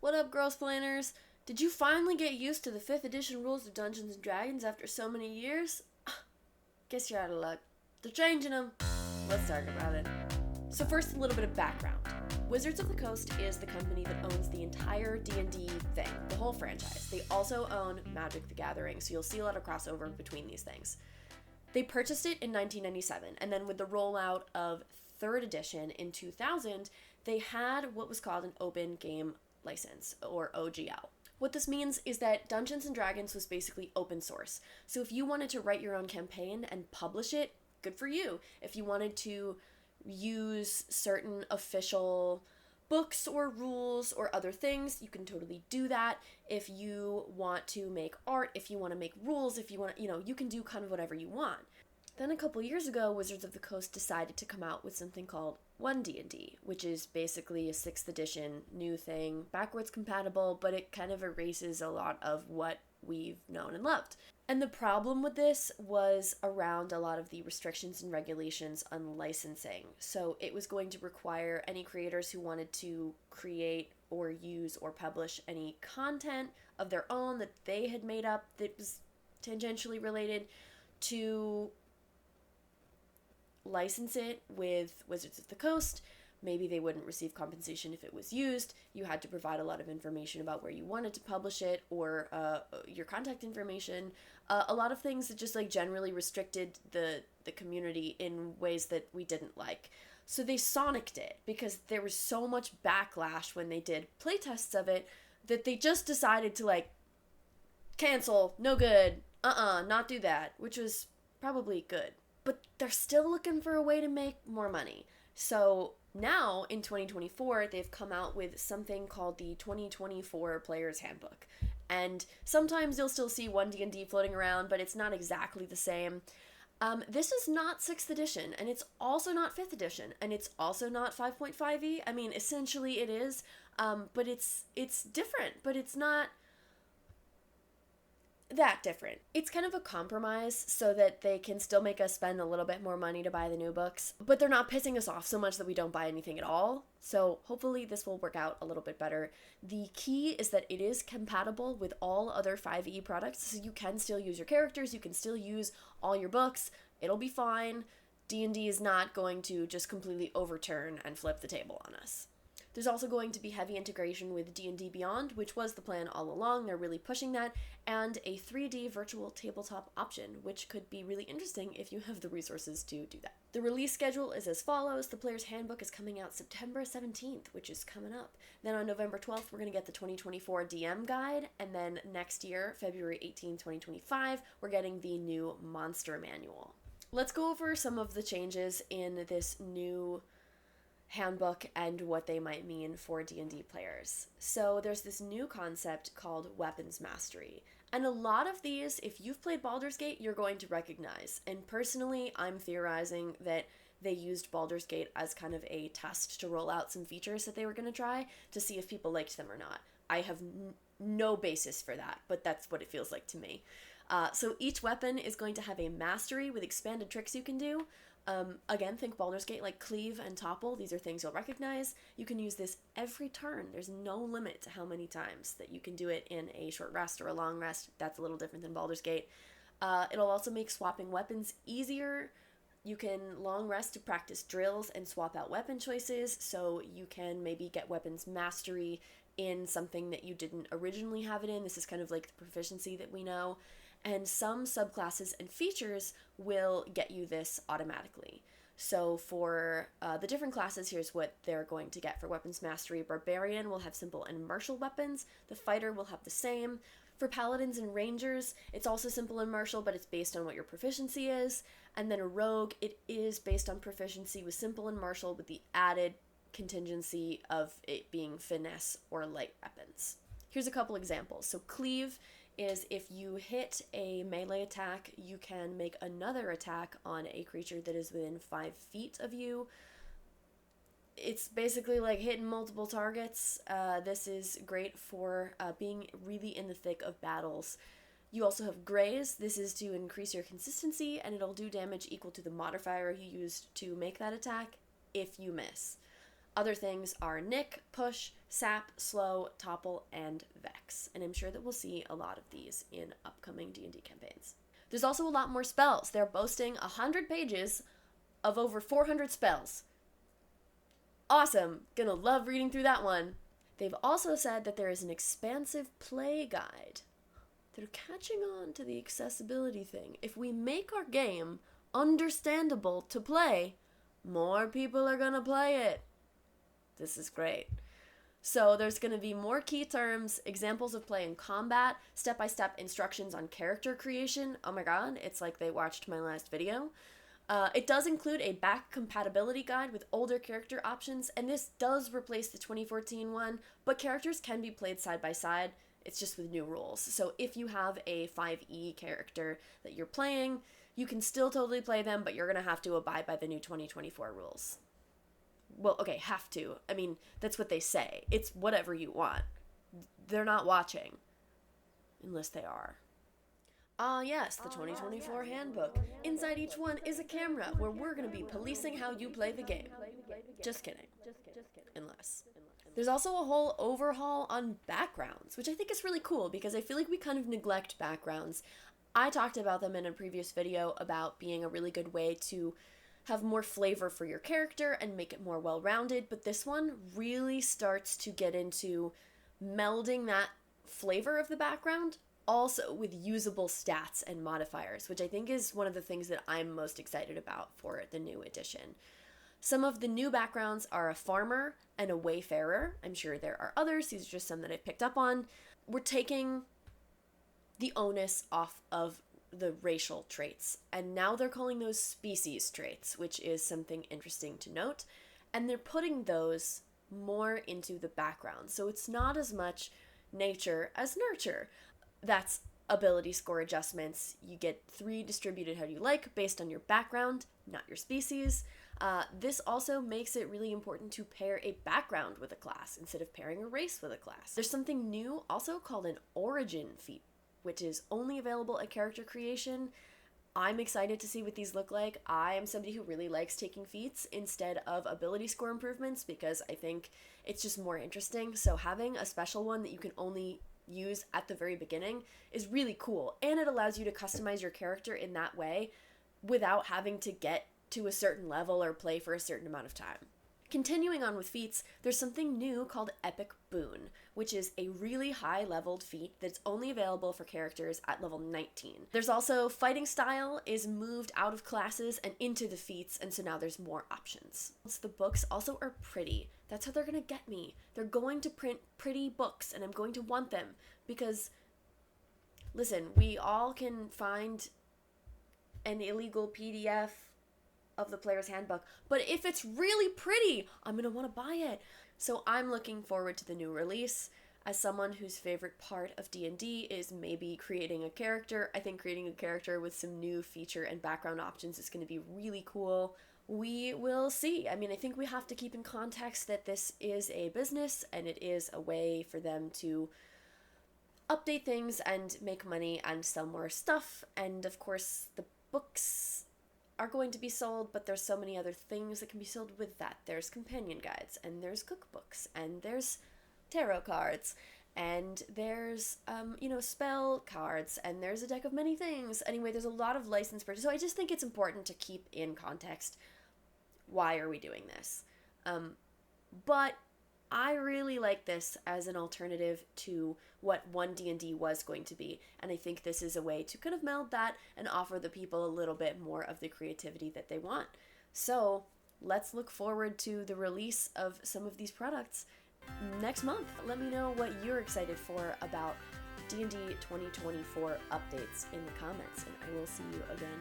What up, girls planners? Did you finally get used to the 5th edition rules of Dungeons and Dragons after so many years? Guess you're out of luck. They're changing them. Let's talk about it. So first, a little bit of background. Wizards of the Coast is the company that owns the entire D&D thing, the whole franchise. They also own Magic the Gathering, so you'll see a lot of crossover between these things. They purchased it in 1997, and then with the rollout of 3rd edition in 2000, they had what was called an open game license, or OGL. What this means is that Dungeons and Dragons was basically open source. So if you wanted to write your own campaign and publish it, good for you. If you wanted to use certain official books or rules or other things, you can totally do that. If you want to make art, if you want to make rules, if you want to, you can do kind of whatever you want. Then a couple years ago, Wizards of the Coast decided to come out with something called One D&D, which is basically a 6th edition new thing, backwards compatible, but it kind of erases a lot of what we've known and loved. And the problem with this was around a lot of the restrictions and regulations on licensing. So it was going to require any creators who wanted to create or use or publish any content of their own that they had made up that was tangentially related to license it with Wizards of the Coast. Maybe they wouldn't receive compensation if it was used. You had to provide a lot of information about where you wanted to publish it, or your contact information. A lot of things that just generally restricted the community in ways that we didn't like. So they sonicked it because there was so much backlash when they did playtests of it that they just decided to cancel, no good, not do that, which was probably good. But they're still looking for a way to make more money. So now, in 2024, they've come out with something called the 2024 Player's Handbook. And sometimes you'll still see One D&D floating around, but it's not exactly the same. This is not 6th edition, and it's also not 5th edition, and it's also not 5.5e. I mean, essentially it is, but it's different, but it's not that different. It's kind of a compromise so that they can still make us spend a little bit more money to buy the new books, but they're not pissing us off so much that we don't buy anything at all. So hopefully this will work out a little bit better. The key is that it is compatible with all other 5e products, so you can still use your characters, you can still use all your books, it'll be fine. D&D is not going to just completely overturn and flip the table on us. There's also going to be heavy integration with D&D Beyond, which was the plan all along. They're really pushing that, and a 3D virtual tabletop option, which could be really interesting if you have the resources to do that. The release schedule is as follows. The Player's Handbook is coming out September 17th, which is coming up. Then on November 12th, we're going to get the 2024 DM Guide, and then next year, February 18, 2025, we're getting the new Monster Manual. Let's go over some of the changes in this new handbook and what they might mean for D&D players. So there's this new concept called weapons mastery. And a lot of these, if you've played Baldur's Gate, you're going to recognize. And personally, I'm theorizing that they used Baldur's Gate as kind of a test to roll out some features that they were going to try to see if people liked them or not. I have no basis for that, but that's what it feels like to me. So each weapon is going to have a mastery with expanded tricks you can do. Again, think Baldur's Gate, like cleave and topple. These are things you'll recognize. You can use this every turn. There's no limit to how many times that you can do it in a short rest or a long rest. That's a little different than Baldur's Gate. It'll also make swapping weapons easier. You can long rest to practice drills and swap out weapon choices, so you can maybe get weapons mastery in something that you didn't originally have it in. This is kind of like the proficiency that we know. And some subclasses and features will get you this automatically. So for the different classes, here's what they're going to get for weapons mastery. Barbarian will have simple and martial weapons. The fighter will have the same. For paladins and rangers, it's also simple and martial, but it's based on what your proficiency is. And then a rogue, it is based on proficiency with simple and martial with the added contingency of it being finesse or light weapons. Here's a couple examples. So cleave is if you hit a melee attack, you can make another attack on a creature that is within 5 feet of you. It's basically like hitting multiple targets. This is great for being really in the thick of battles. You also have graze. This is to increase your consistency, and it'll do damage equal to the modifier you used to make that attack if you miss. Other things are Nick, Push, Sap, Slow, Topple, and Vex. And I'm sure that we'll see a lot of these in upcoming D&D campaigns. There's also a lot more spells. They're boasting 100 pages of over 400 spells. Awesome. Gonna love reading through that one. They've also said that there is an expansive play guide. They're catching on to the accessibility thing. If we make our game understandable to play, more people are gonna play it. This is great. So there's going to be more key terms, examples of play and combat, step-by-step instructions on character creation. Oh my god, it's like they watched my last video. It does include a back compatibility guide with older character options, and this does replace the 2014 one, but characters can be played side by side. It's just with new rules. So if you have a 5e character that you're playing, you can still totally play them, but you're going to have to abide by the new 2024 rules. Well, okay, have to. I mean, that's what they say. It's whatever you want. They're not watching. Unless they are. Yes, the 2024 Handbook. Inside each one is a camera where we're going to be policing how you play the game. Just kidding. Unless. There's also a whole overhaul on backgrounds, which I think is really cool because I feel like we kind of neglect backgrounds. I talked about them in a previous video about being a really good way to have more flavor for your character and make it more well-rounded, but this one really starts to get into melding that flavor of the background also with usable stats and modifiers, which I think is one of the things that I'm most excited about for the new edition. Some of the new backgrounds are a farmer and a wayfarer. I'm sure there are others. These are just some that I picked up on. We're taking the onus off of the racial traits, and now they're calling those species traits, which is something interesting to note, and they're putting those more into the background. So it's not as much nature as nurture. That's ability score adjustments. You get 3 distributed how you like based on your background, not your species. This also makes it really important to pair a background with a class instead of pairing a race with a class. There's something new also called an origin feat, which is only available at character creation. I'm excited to see what these look like. I am somebody who really likes taking feats instead of ability score improvements because I think it's just more interesting. So having a special one that you can only use at the very beginning is really cool, and it allows you to customize your character in that way without having to get to a certain level or play for a certain amount of time. Continuing on with feats, there's something new called Epic Boon, which is a really high-leveled feat that's only available for characters at level 19. There's also fighting style is moved out of classes and into the feats, and so now there's more options. The books also are pretty. That's how they're gonna get me. They're going to print pretty books, and I'm going to want them because, listen, we all can find an illegal PDF of the player's handbook, but if it's really pretty, I'm gonna want to buy it. So I'm looking forward to the new release. As someone whose favorite part of D&D is maybe creating a character, I think creating a character with some new feature and background options is going to be really cool. We will see. I mean, I think we have to keep in context that this is a business and it is a way for them to update things and make money and sell more stuff. And of course, the books are going to be sold, but there's so many other things that can be sold with that. There's companion guides, and there's cookbooks, and there's tarot cards, and there's, spell cards, and there's a deck of many things. Anyway, there's a lot of license purchase, so I just think it's important to keep in context, why are we doing this? But I really like this as an alternative to what One D&D was going to be, and I think this is a way to kind of meld that and offer the people a little bit more of the creativity that they want. So let's look forward to the release of some of these products next month. Let me know what you're excited for about D&D 2024 updates in the comments, and I will see you again